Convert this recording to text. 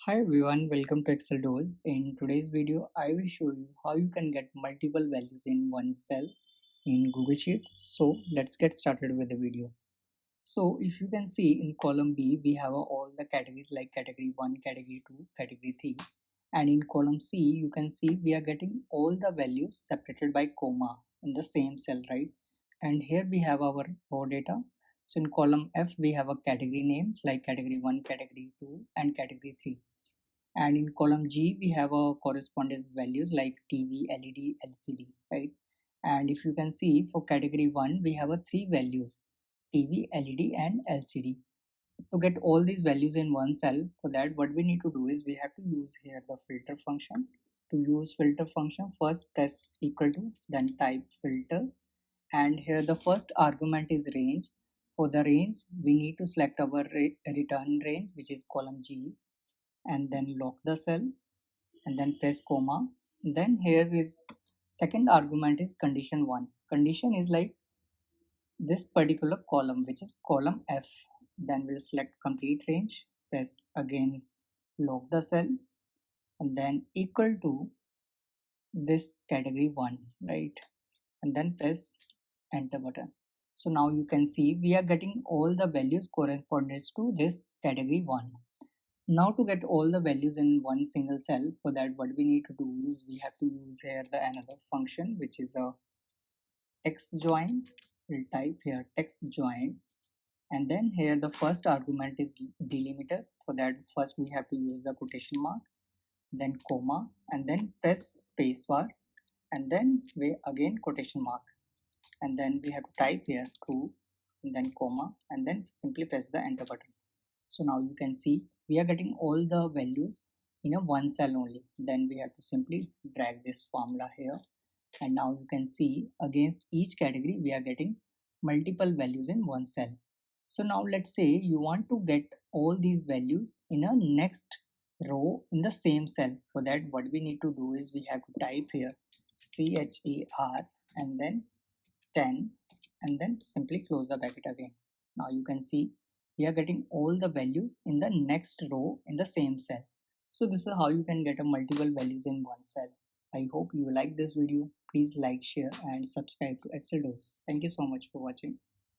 Hi everyone, welcome to Excel Doors. In today's video, I will show you how you can get multiple values in one cell in Google Sheet. So let's get started with the video. So if you can see in column B, we have all the categories like category 1, category 2, category 3. And in column C, you can see we are getting all the values separated by comma in the same cell, right? And here we have our raw data. So in column F, we have a category names like category 1, category 2, and category 3. And in column G we have a correspondence values like TV, LED, LCD, right? And if you can see for category 1 we have a three values TV, LED and LCD. To get all these values in one cell, for that what we need to do is we have to use here the filter function. To use filter function, first press equal to, then type filter, and here the first argument is range. For the range we need to select our return range, which is column G, and then lock the cell and then press comma. Then here is second argument is condition 1. Condition is like this particular column, which is column F. Then we'll select complete range, press again lock the cell, and then equal to this category 1, right? And then press enter button. So now you can see we are getting all the values corresponding to this category 1. Now to get all the values in one single cell, for that what we need to do is we have to use here the another function, which is a text join. We'll type here text join, and then here the first argument is delimiter. For that first we have to use the quotation mark, then comma, and then press spacebar, and then we again quotation mark, and then we have to type here true, and then comma, and then simply press the enter button. So now you can see we are getting all the values in a one cell only. Then we have to simply drag this formula here, and now you can see against each category we are getting multiple values in one cell. So now let's say you want to get all these values in a next row in the same cell. For that what we need to do is we have to type here CHAR and then 10, and then simply close the bracket again. Now you can see we are getting all the values in the next row in the same cell. So this is how you can get a multiple values in one cell. I hope you like this video. Please like, share and subscribe to Excel Doors. Thank you so much for watching.